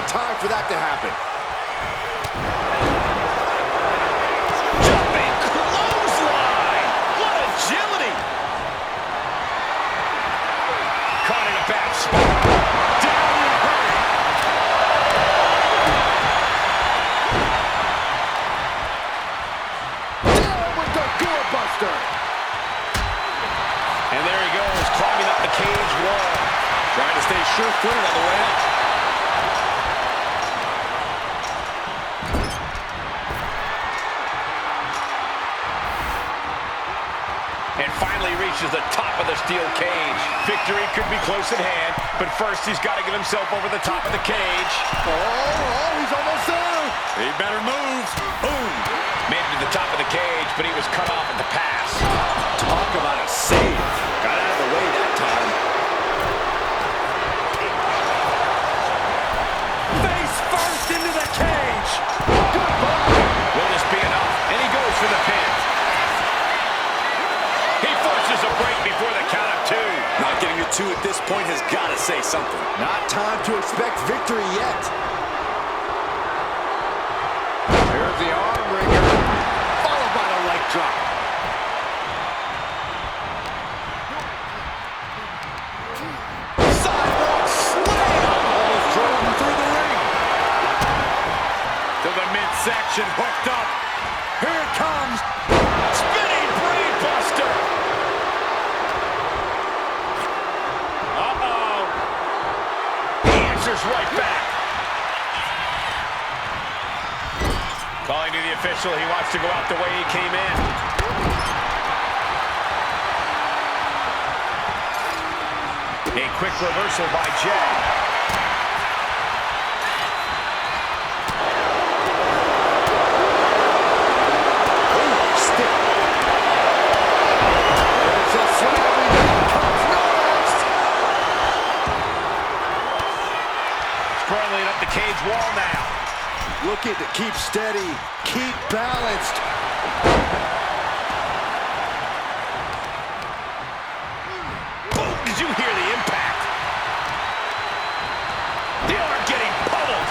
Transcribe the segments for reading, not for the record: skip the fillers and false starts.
good time for that to happen. Jumping clothesline! What agility! Caught in a bad spot. Down in a hurry. Down with the doorbuster. And there he goes, climbing up the cage wall. Trying to stay sure-footed on the way up. And finally reaches the top of the steel cage. Victory could be close at hand, but first he's got to get himself over the top of the cage. Oh, he's almost there. He better move. Boom. Made it to the top of the cage, but he was cut off at the pass. Talk about a save. Got out of the way that time. Face first into the cage. Goodbye. Will this be enough? And he goes for the pin. He forces a break before the count of two. Not getting a two at this point has got to say something. Not time to expect victory yet. Here's the arm wringer, followed by the leg drop. Sidewalk slam! Almost drove him through the ring. To the midsection, hooked up. Here it comes. Spinning brain buster. Uh-oh. He answers right back. Calling to the official, he wants to go out the way he came in. A quick reversal by Jay. Sprawling up the cage wall now. Looking to keep steady, keep balanced. Oh, did you hear the impact? The arm getting pummeled.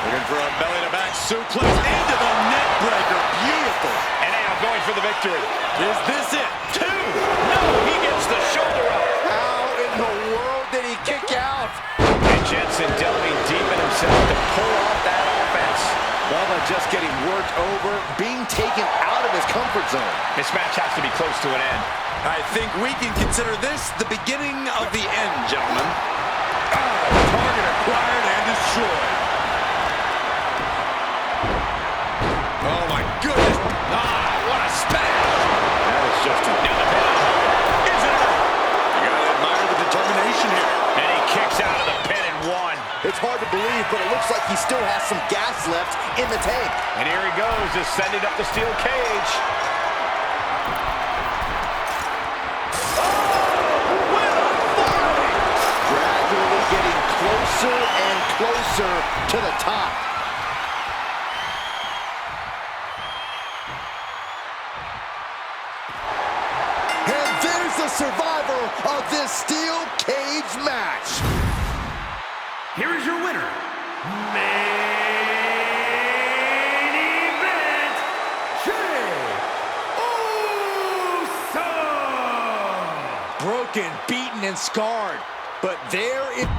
Looking for a belly-to-back suplex into the neck breaker. Beautiful. And now going for the victory. Is this it? Two. No, he gets the shoulder up. How in the world did he kick out? And Jensen delving deep in himself to pull off that offense. Bubba just getting worked over, being taken out of his comfort zone. This match has to be close to an end. I think we can consider this the beginning of the end, gentlemen. Target acquired and destroyed. Oh my goodness. What a smash. That was just a... Now the pin. Is it enough? You gotta admire the determination here. And he kicks out of the pin and one. It's hard to believe, but it looks like he still has some gas left in the tank. And here he goes, ascending up the steel cage. Gradually getting closer and closer to the top. And there's the survivor of this steel cage match. Here is your winner, main event, Jey Uso! Broken, beaten, and scarred, but there it...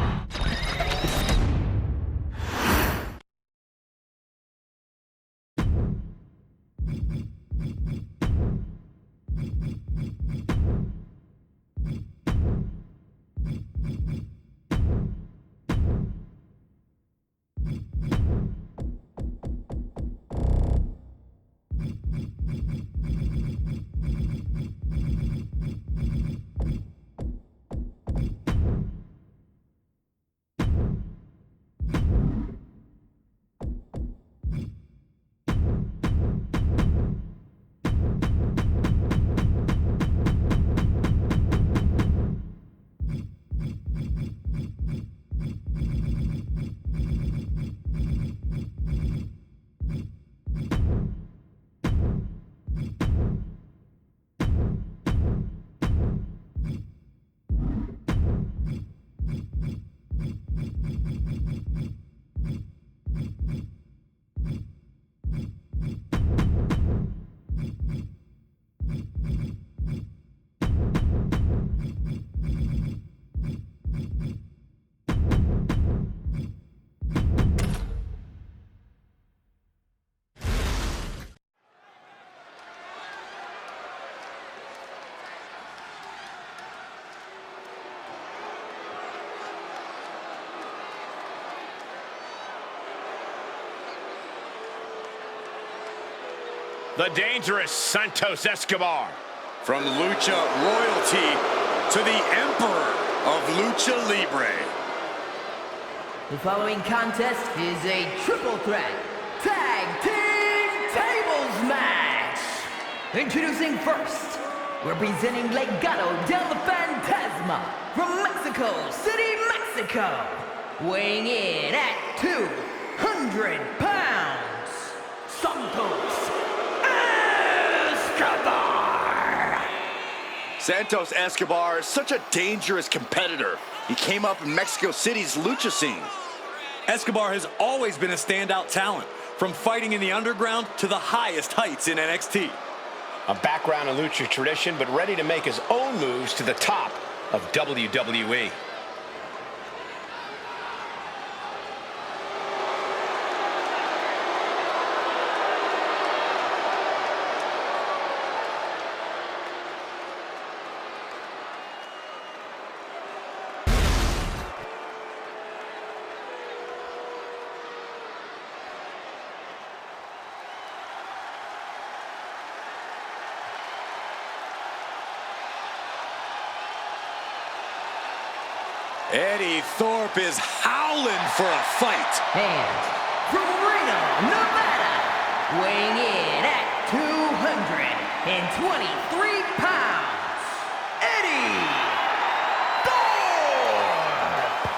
the dangerous Santos Escobar. From Lucha royalty to the Emperor of Lucha Libre. The following contest is a triple threat tag team tables match. Introducing first, representing Legado del Fantasma from Mexico City, Mexico. Weighing in at 200 pounds, Santos Escobar. Santos Escobar is such a dangerous competitor. He came up in Mexico City's lucha scene. Escobar has always been a standout talent, from fighting in the underground to the highest heights in NXT. A background in lucha tradition, but ready to make his own moves to the top of WWE. Eddie Thorpe is howling for a fight. And from Reno, Nevada, weighing in at 223 pounds, Eddie Thorpe.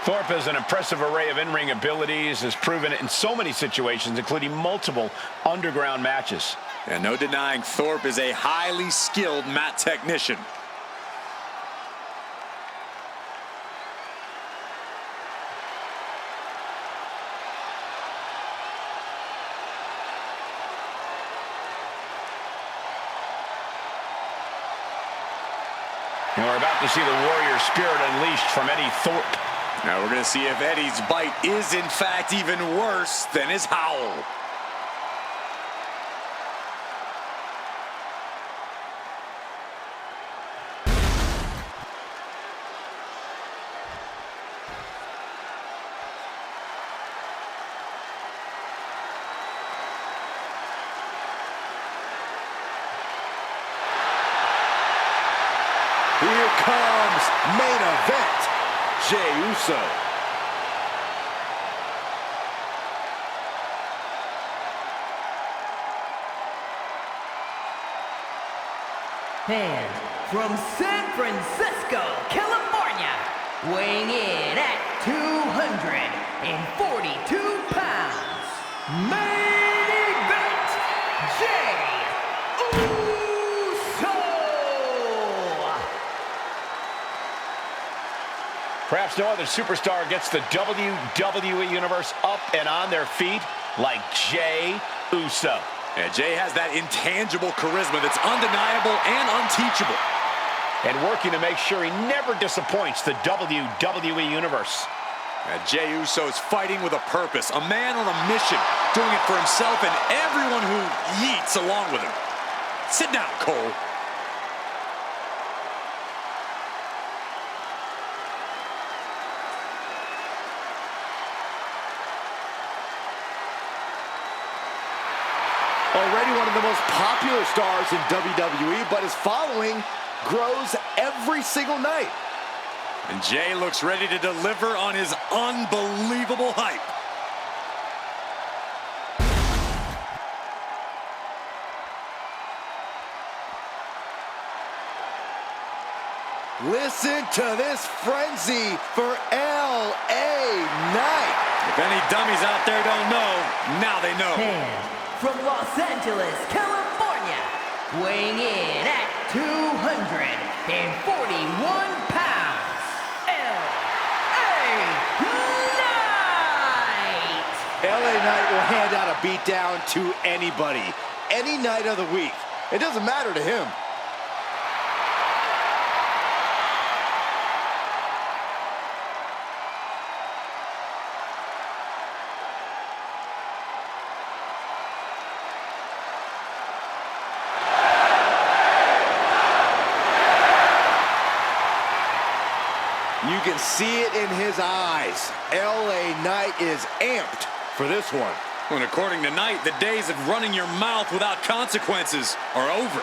Thorpe has an impressive array of in-ring abilities, has proven it in so many situations, including multiple underground matches. And no denying Thorpe is a highly skilled mat technician. And we're about to see the warrior spirit unleashed from Eddie Thorpe. Now we're going to see if Eddie's bite is in fact even worse than his howl. Here comes main event, Jey Uso. And from San Francisco, California, weighing in at 242 pounds, main event, Jey Uso. Perhaps no other superstar gets the WWE Universe up and on their feet like Jey Uso. And Jey has that intangible charisma that's undeniable and unteachable. And working to make sure he never disappoints the WWE Universe. And Jey Uso is fighting with a purpose, a man on a mission, doing it for himself and everyone who yeets along with him. Sit down, Cole. Already one of the most popular stars in WWE, but his following grows every single night. And Jey looks ready to deliver on his unbelievable hype. Listen to this frenzy for LA Knight. If any dummies out there don't know, now they know. And from Los Angeles, California, weighing in at 241 pounds, LA Knight. LA Knight will hand out a beatdown to anybody, any night of the week. It doesn't matter to him. You can see it in his eyes. LA Knight is amped for this one. And according to Knight, the days of running your mouth without consequences are over.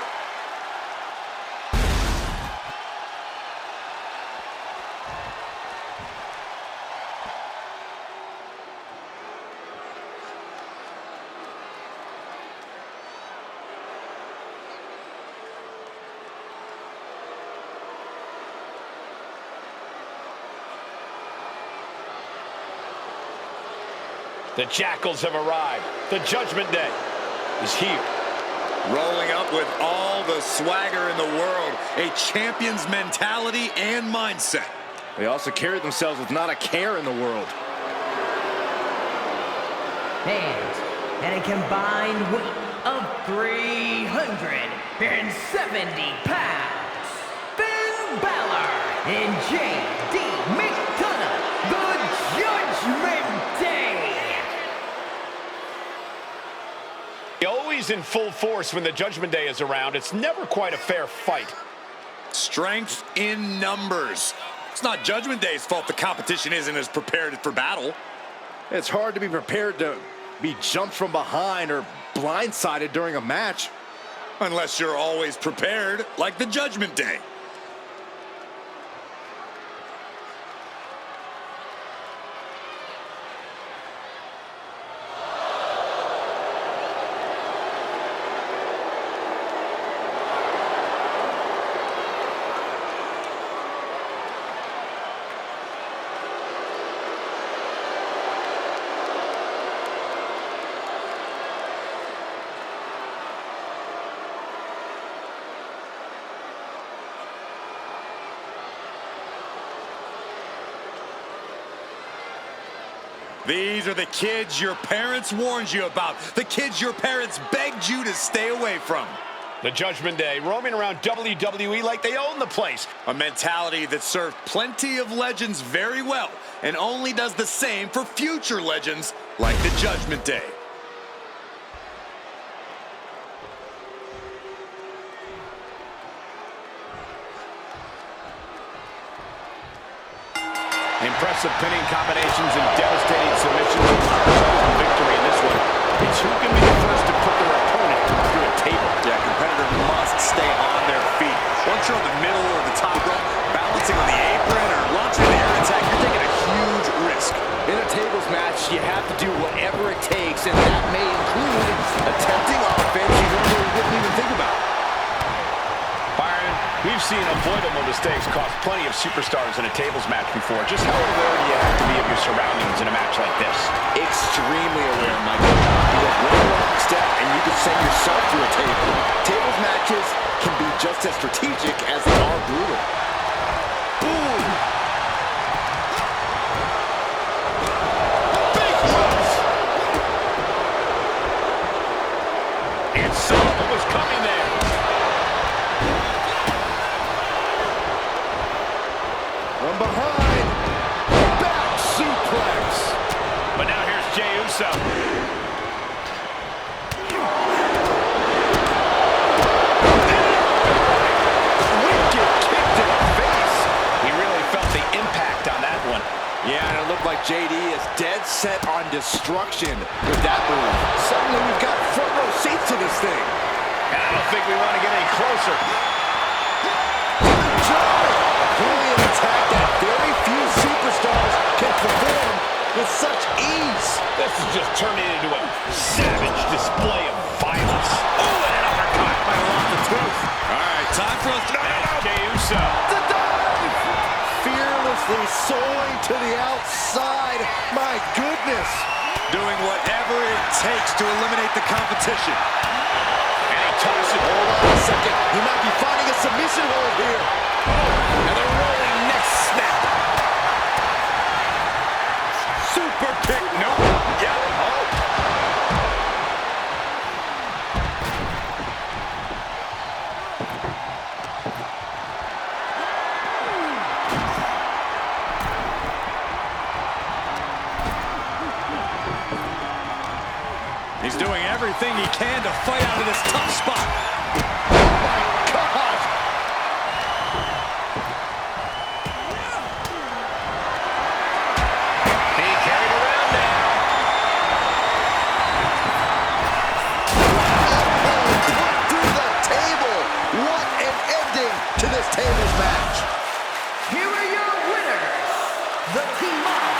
The Jackals have arrived. The Judgment Day is here. Rolling up with all the swagger in the world, a champion's mentality and mindset. They also carry themselves with not a care in the world. And at a combined weight of 370 pounds, Finn Balor and J.D. McDonough, the Judgment Day. Always in full force when the Judgment Day is around. It's never quite a fair fight. Strength in numbers. It's not Judgment Day's fault the competition isn't as prepared for battle. It's hard to be prepared to be jumped from behind or blindsided during a match. Unless you're always prepared, like the Judgment Day. These are the kids your parents warned you about. The kids your parents begged you to stay away from. The Judgment Day roaming around WWE like they own the place. A mentality that served plenty of legends very well and only does the same for future legends like the Judgment Day. Impressive pinning combinations and devastating submissions. Victory in this one. It's who can be the first to put their opponent through a table. Yeah, competitor must stay on their feet. Once you're on the middle or the top rope, balancing on the apron or launching an air attack, you're taking a huge risk. In a tables match, you have to do whatever it takes, and that may include attempting offense you normally wouldn't even think about. Byron, we've seen avoidable mistakes cost plenty of superstars in a tables match before. Just how aware do you have to be of your surroundings in a match like this? Extremely aware, Michael. Because one wrong step and you can send yourself to a table. Tables matches can be just as strategic as they are brutal. Boom! Big moves! And saw what was coming there. From behind, back suplex. But now here's Jey Uso. Wicked kick to the face. He really felt the impact on that one. Yeah, and it looked like JD is dead set on destruction with that move. Suddenly we've got front row seats to this thing. And I don't think we want to get any closer. Pulling an attack that very few superstars can perform with such ease. This is just turning into a savage display of violence. Oh, and an uppercut. Might have lost the truth. All right, time for us. No. Jey Uso. The dive! Fearlessly soaring to the outside. My goodness. Doing whatever it takes to eliminate the competition. And he tosses it. Hold on a second. He might be finding a submission hold here. And the rolling neck snap. Super kick. Nope. Yeah. Oh. He's doing everything he can to fight out of this tough spot. God! Being carried around now. tables match. Here are your winners, the team of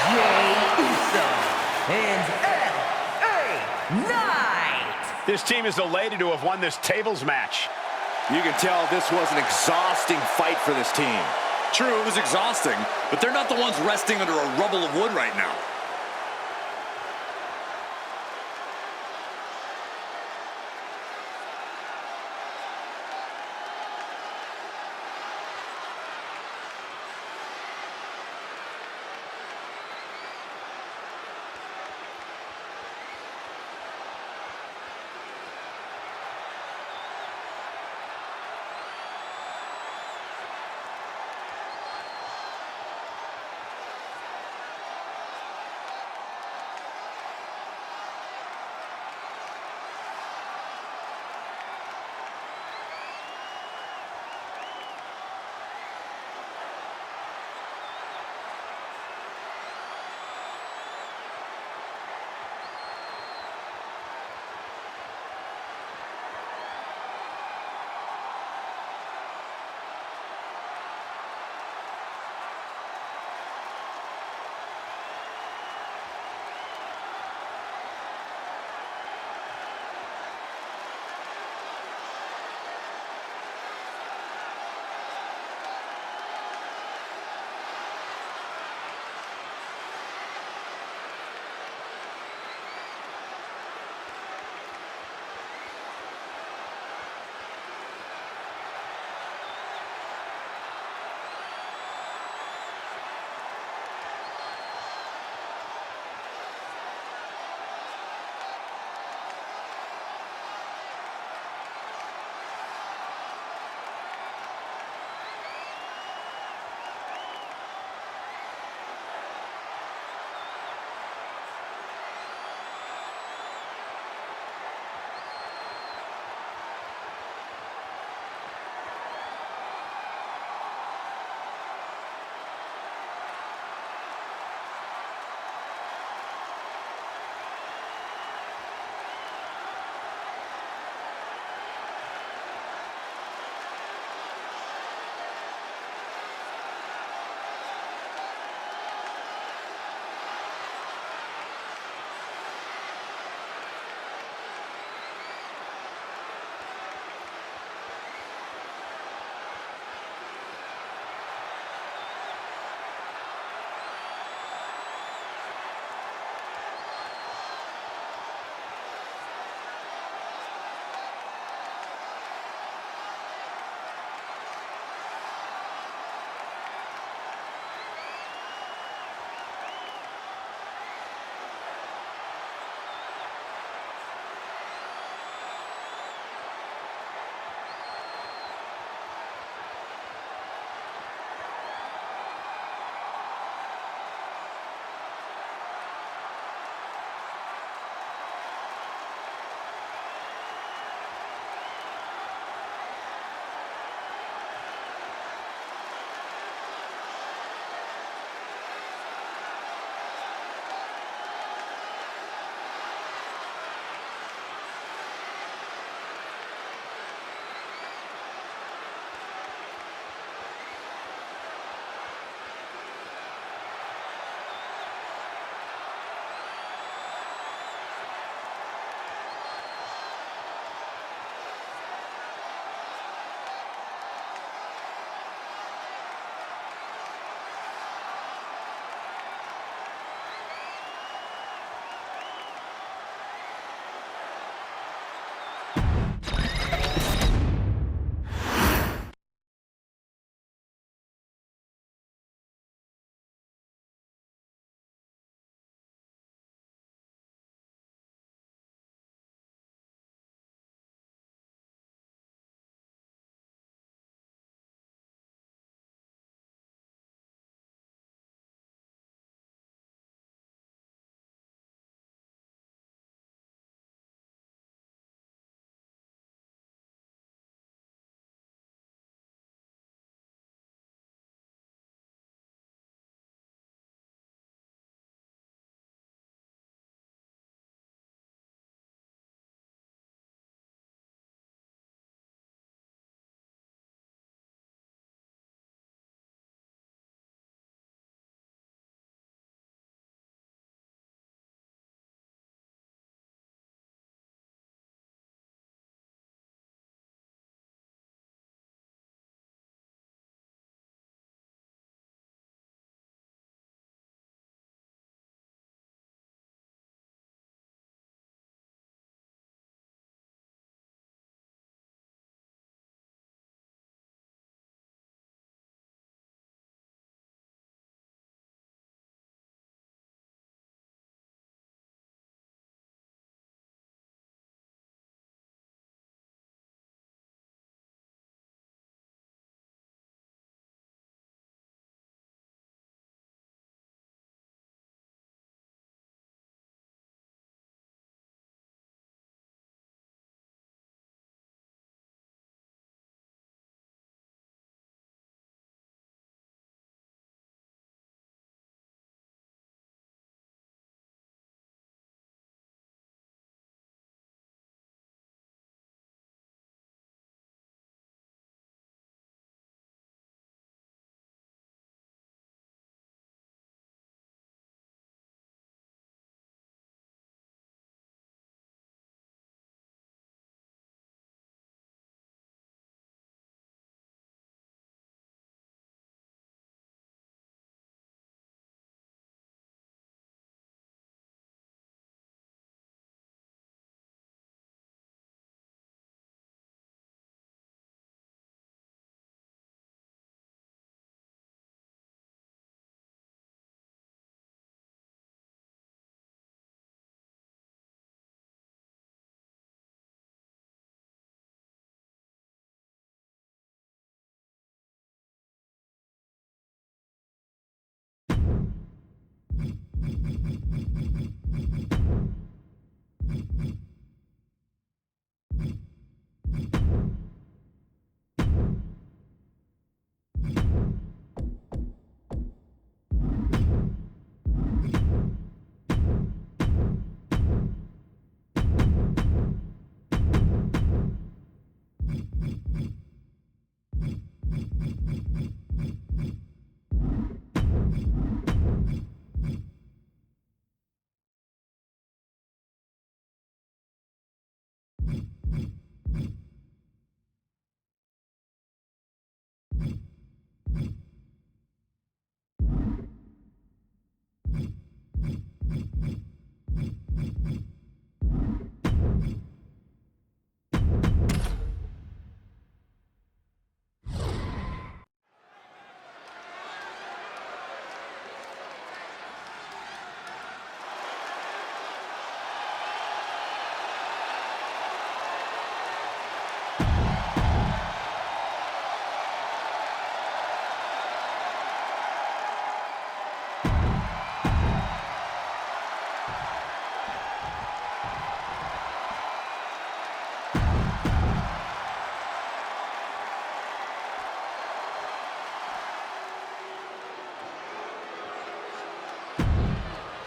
Jey Uso and LA Knight. This team is elated to have won this tables match. You can tell this was an exhausting fight for this team. True, it was exhausting, but they're not the ones resting under a rubble of wood right now.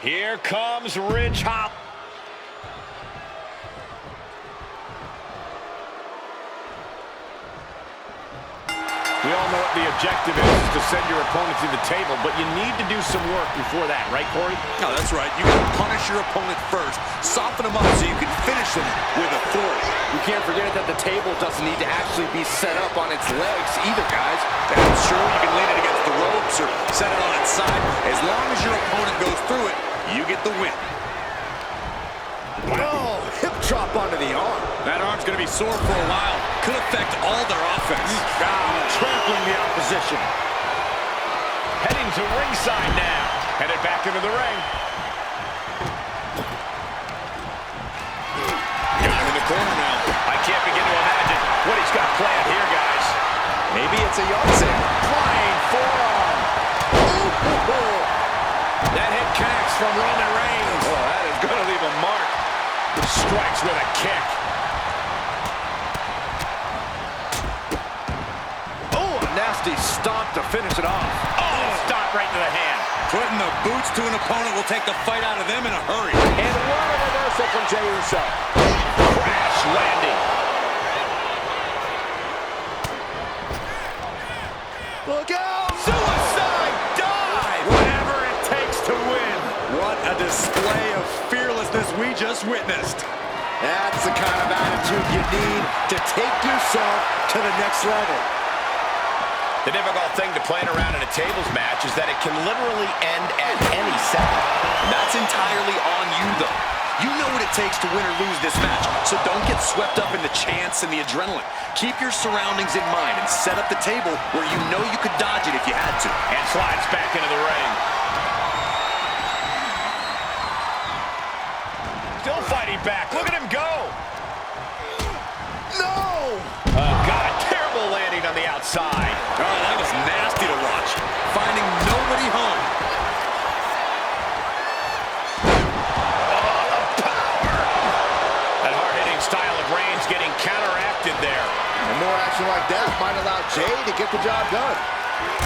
Here comes Ridge Hop. We all know what the objective is to send your opponent to the table, but you need to do some work before that, right, Corey? No, that's right. You got to punish your opponent first, soften them up so you can finish them with authority. You can't forget that the table doesn't need to actually be set up on its legs either, guys. That's true. You can lean it against the ropes or set it on its side. As long as your opponent goes through it, you get the win. Oh, hip drop onto the arm. That arm's going to be sore for a while. Could affect all their offense. Trampling the opposition. Heading to ringside now. Headed back into the ring. Got him in the corner now. I can't begin to imagine what he's got planned here, guys. Maybe it's a yard sale. Flying forearm. That hit connects from Roman Reigns. Oh, that is going to leave a mark. Strikes with a kick. Oh, a nasty stomp to finish it off. Oh, stop right to the hand. Putting the boots to an opponent will take the fight out of them in a hurry. And what a reversal from Jey Uso. Crash landing. Look out! Suicide dive. Whatever it takes to win. What a display of fearlessness we just witnessed. That's the kind of attitude you need to take yourself to the next level. The difficult thing to plan around in a tables match is that it can literally end at any second. That's entirely on you, though. You know what it takes to win or lose this match, so don't get swept up in the chance and the adrenaline. Keep your surroundings in mind and set up the table where you know you could dodge it if you had to. And slides back into the ring. Still fighting back. Look at him go. No! Oh, God, terrible landing on the outside. Oh, that was nasty to watch. Finding nobody home. That hard-hitting style of Reigns getting counteracted there. And more action like that might allow Jey to get the job done.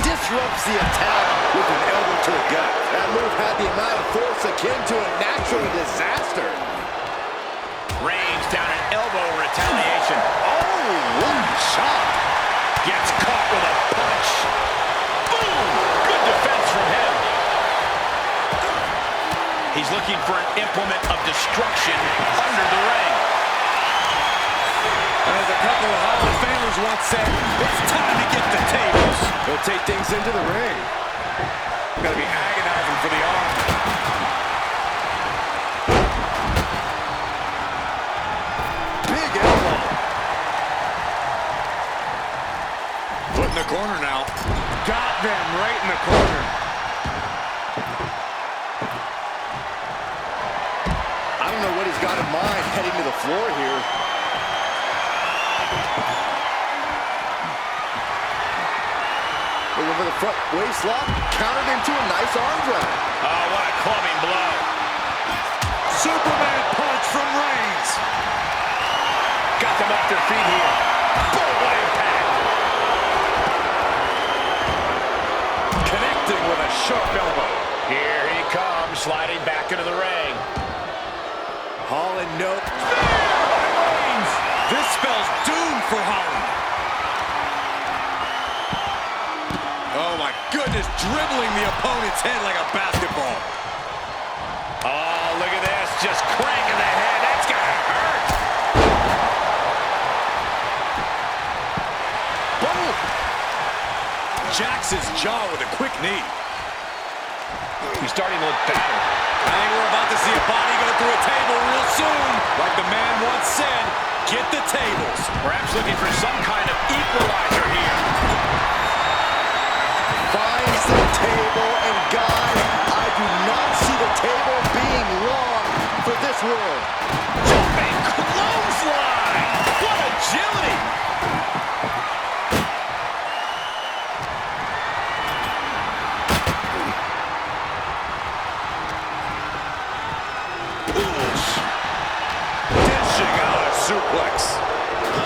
Disrupts the attack with an elbow to the gut. That move had the amount of force akin to a natural disaster. Reigns down an elbow retaliation. Oh, what a shot. Gets caught with a punch. Boom! Good defense from him. He's looking for an implement of destruction under the ring. As a couple of Hall of Famers once said, it's time to get the tables. He'll take things into the ring. Gotta be agonizing for the arm. Big elbow. Put in the corner now. Got them right in the corner. I don't know what he's got in mind heading to the floor here. Looking for the front waist lock, countered into a nice arm drag. Oh, what a clubbing blow. Superman punch from Reigns. Got them off their feet here. Boom, what impact. Connecting with a sharp elbow. Here he comes, sliding back into the ring. Holland, nope. Reigns. This spells doom for Holland. Oh my goodness, dribbling the opponent's head like a basketball. Oh, look at this, just cranking the head. That's gonna hurt. Boom! Jacks his jaw with a quick knee. He's starting to look battered. I think we're about to see a body go through a table real soon. Like the man once said, get the tables. Perhaps looking for some kind of equalizer here. Finds the table, and guys, I do not see the table being long for this world. Jumping clothesline. What agility. Dishing out a suplex.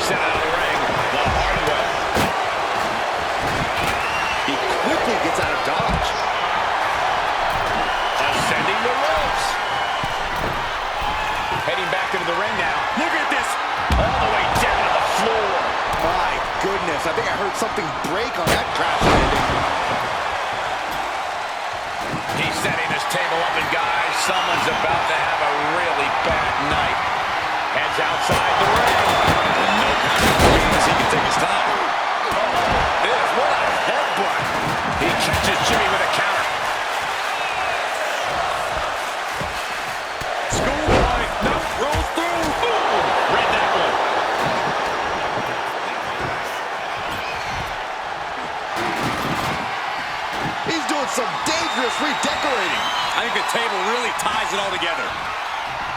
Sent out of the ring the hard way. He quickly gets out of dodge. Ascending the ropes. Heading back into the ring now. Look at this. All the way down to the floor. My goodness, I think I heard something break on that crash landing. He's setting his table up, and guys, someone's about to have a really bad night. Heads outside the ring. No counter means he can take his time. What a headbutt. He catches Jimmy with a counter. Schoolboy, no, rolls through. Boom. Read that one. He's doing some dangerous redecorating. I think the table really ties it all together.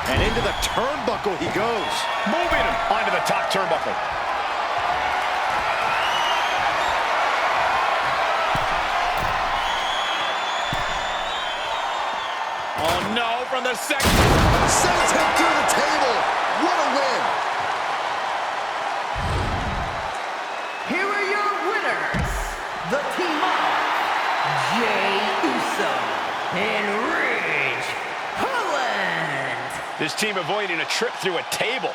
And into the turnbuckle he goes. Moving him onto the top turnbuckle. Oh no, from the second. Sends him through the table. What a win. Here are your winners, the team of Jey Uso and Ridge Holland. This team avoiding a trip through a table.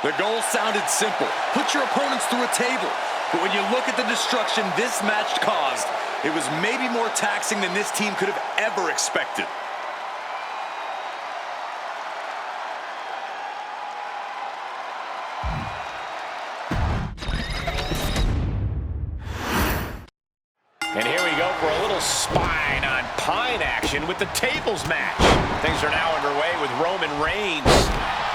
The goal sounded simple. Put your opponents through a table. But when you look at the destruction this match caused, it was maybe more taxing than this team could have ever expected. And here we go for a little spine on pine action with the tables match. Things are now underway with Roman Reigns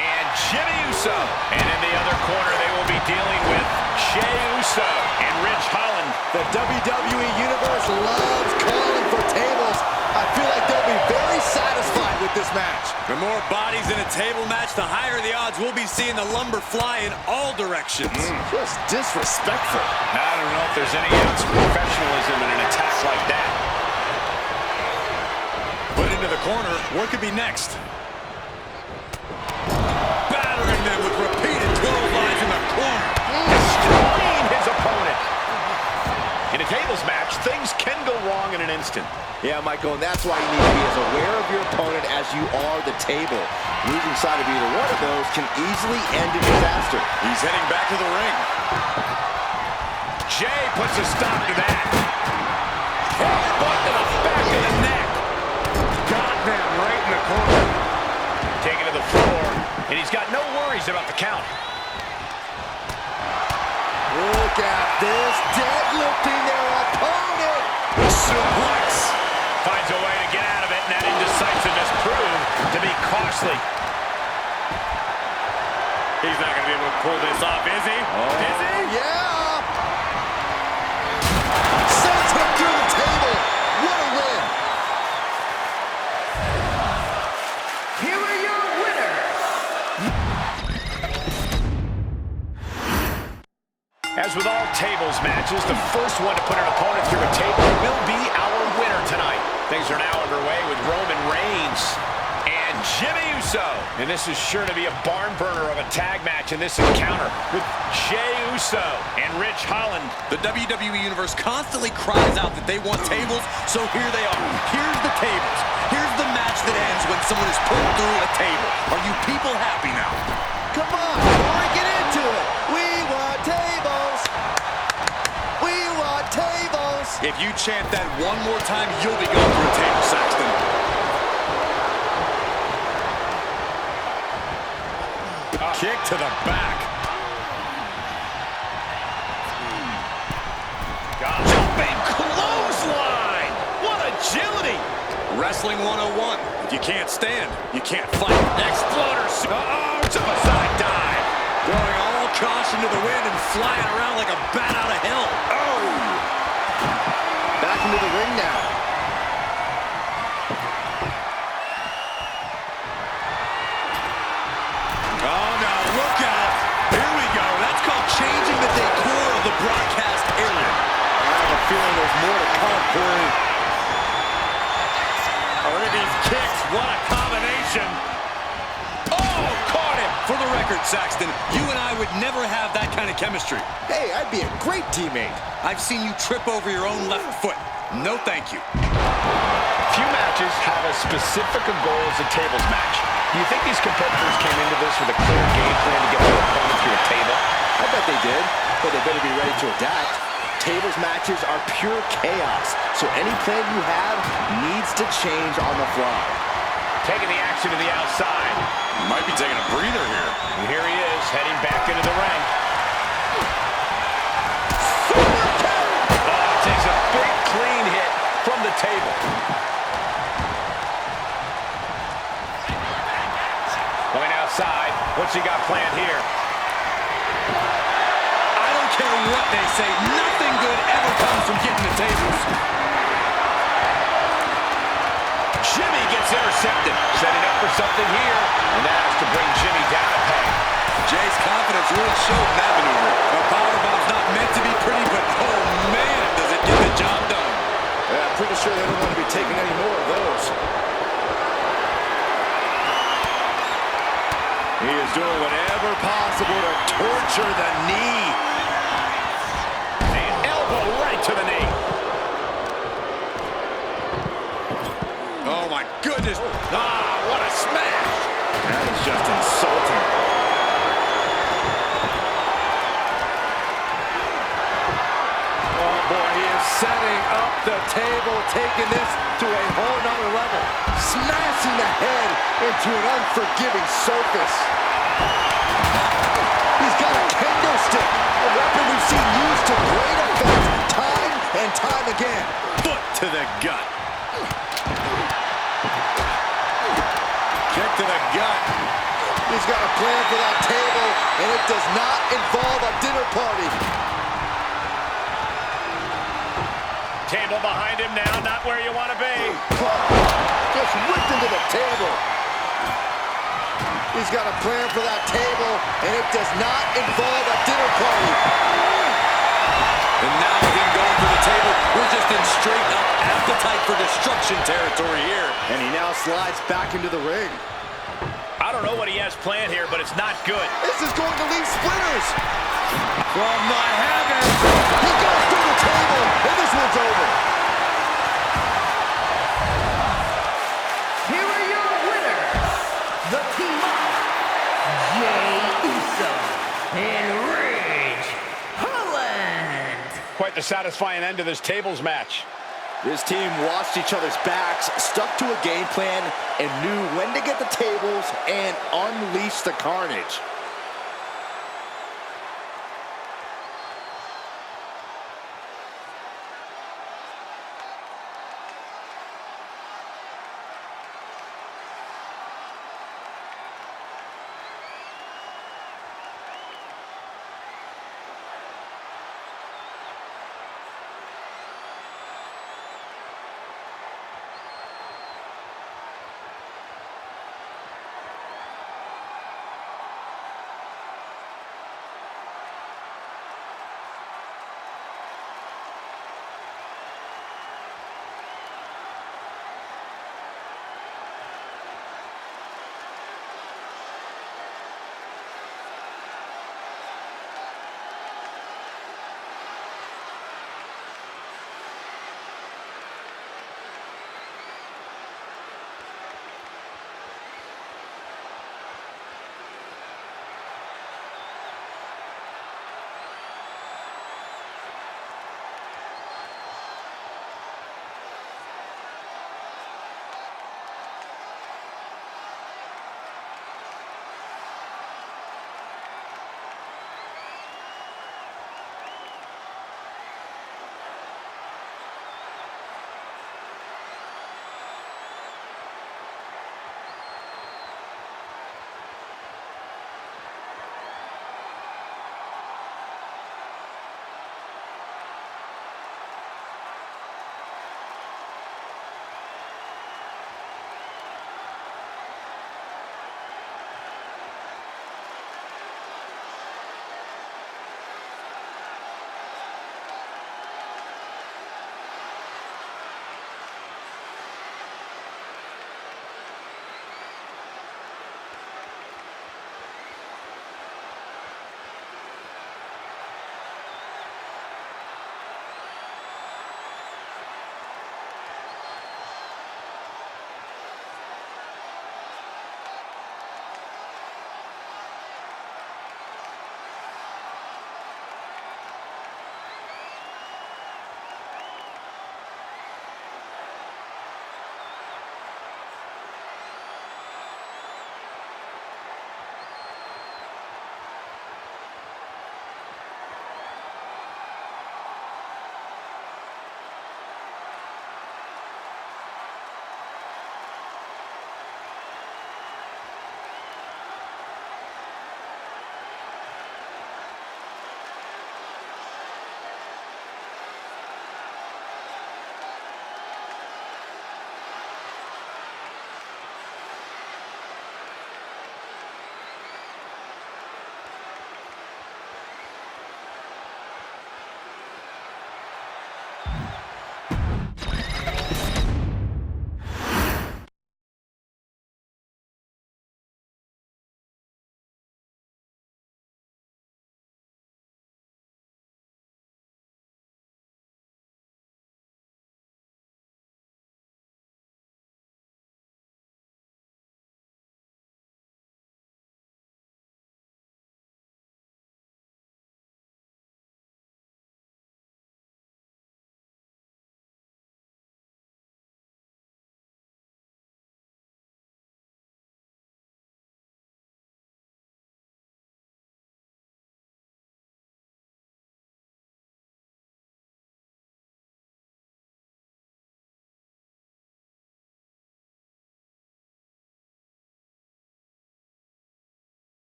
and Jimmy Uso. And in the other corner, they will be dealing with Jey Uso and Ridge Holland. The WWE Universe loves calling for tables. I feel like they'll be very satisfied with this match. The more bodies in a table match, the higher the odds we'll be seeing the lumber fly in all directions. Just disrespectful. I don't know if there's any ounce of professionalism in an attack like that. Put into the corner, what could be next? Battering them with repeated 12 lines in the corner. Destroying his opponent. In a tables match, things can go wrong in an instant. Yeah, Michael, and that's why you need to be as aware of your opponent as you are the table. Losing sight of either one of those can easily end in disaster. He's heading back to the ring. Jey puts a stop to that. Headbutt to the back of the neck. Got them right in the corner. Taken to the floor, and he's got no worries about the count. Look at this, deadlifting their opponent. Suplex. Finds a way to get out of it, and that indecisiveness proved to be costly. He's not going to be able to pull this off, is he? Is he? Yeah! Sends him through the table. What a win. Here are your winners. As with all tables matches, the first one to put an opponent through a table will be our winner tonight. Things are now underway with Roman Reigns and Jimmy Uso. And this is sure to be a barn burner of a tag match in this encounter with Jey Uso and Ridge Holland. The WWE Universe constantly cries out that they want tables, so here they are. Here's the tables. Here's the match that ends when someone is pulled through a table. Are you people happy now? Come on, Corey, get into it. We want tables. We want tables. If you chant that one more time, you'll be going through a table, Saxton. Kick to the back. Jumping clothesline. What agility. Wrestling 101. If you can't stand, you can't fight. Exploder. Oh, suicide dive. Throwing all caution to the wind and flying around like a bat out of hell. Oh! Back into the ring now. Oh, no, look out. Here we go. That's called changing the decor of the broadcast area. I have a feeling there's more to come, Corey. Oh, look at these kicks. What a combination. Oh, caught him. For the record, Saxton, you and I would never have that kind of chemistry. Hey, I'd be a great teammate. I've seen you trip over your own left foot. No, thank you. Few matches have as specific a goal as a tables match. Do you think these competitors came into this with a clear game plan to get their opponent through a table? I bet they did, but they better be ready to adapt. Tables matches are pure chaos, so any plan you have needs to change on the fly. Taking the action to the outside. Might be taking a breather here. And here he is, heading back into the ring. Oh, takes a big clean hit from the table. Going outside. What's he got planned here? I don't care what they say. Nothing good ever comes from getting the tables. Jimmy gets intercepted. Setting up for something here. And that has to bring Jimmy down a peg. Jay's confidence really showed in that maneuver. A powerbomb's not meant to be pretty, but oh man, does it get the job done. Yeah, I'm pretty sure they don't want to be taking any more of those. He is doing whatever possible to torture the knee. An elbow right to the knee. Oh my goodness. Ah, what a smash. That is just insulting. Oh boy, he is setting up the table, taking this to a whole nother level. Smashing the head into an unforgiving surface. He's got a kendo stick, a weapon we've seen used to great effect time and time again. Foot to the gut. Kick to the gut. He's got a plan for that table, and it does not involve a dinner party. Table behind him now, not where you want to be. Just whipped into the table. He's got a plan for that table, and it does not involve a dinner party. And now with him going for the table, we're just in straight up appetite for destruction territory here. And he now slides back into the ring. I don't know what he has planned here, but it's not good. This is going to leave splinters. From the heavens. He goes through the table, and this one's over. Here are your winners, the team of Jey Uso and Ridge Holland. Quite the satisfying end to this tables match. This team watched each other's backs, stuck to a game plan, and knew when to get the tables and unleash the carnage.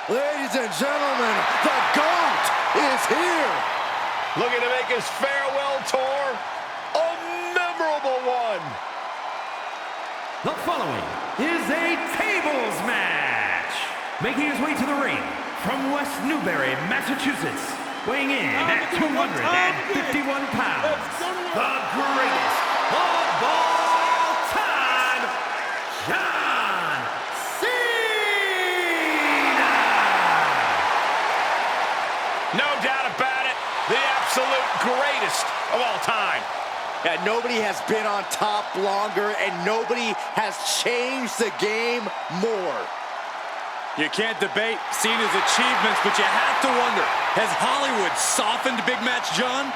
Ladies and gentlemen, the GOAT is here. Looking to make his farewell tour a memorable one. The following is a tables match. Making his way to the ring from West Newbury, Massachusetts, weighing in at 251 pounds, the greatest of all time, John Cena! No doubt about it, the absolute greatest of all time. And nobody has been on top longer, and nobody has changed the game more. You can't debate Cena's achievements, but you have to wonder, has Hollywood softened Big Match John?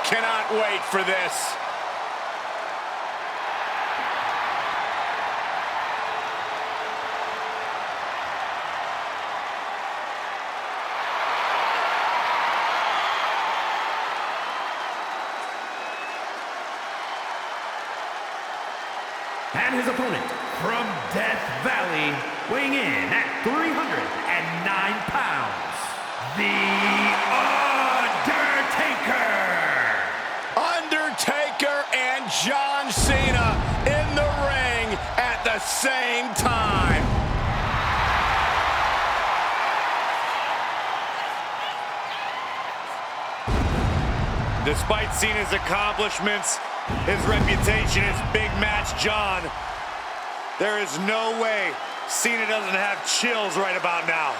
Cannot wait for this. And his opponent from Death Valley, weighing in at 309 pounds, the Undertaker and John Cena in the ring at the same time. Despite Cena's accomplishments, his reputation as Big Match John, there is no way Cena doesn't have chills right about now.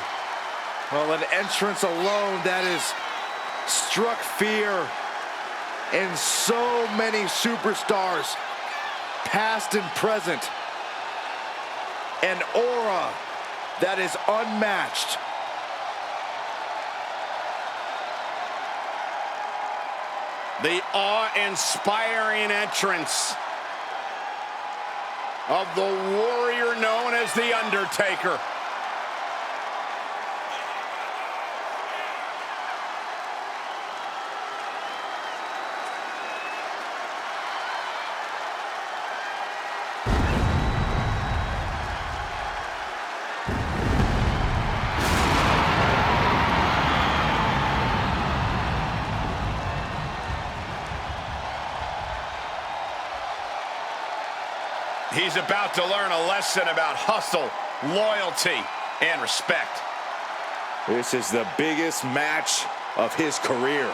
Well, an entrance alone that has struck fear in so many superstars, past and present. An aura that is unmatched. The awe-inspiring entrance of the warrior known as The Undertaker. He's about to learn a lesson about hustle, loyalty, and respect. This is the biggest match of his career.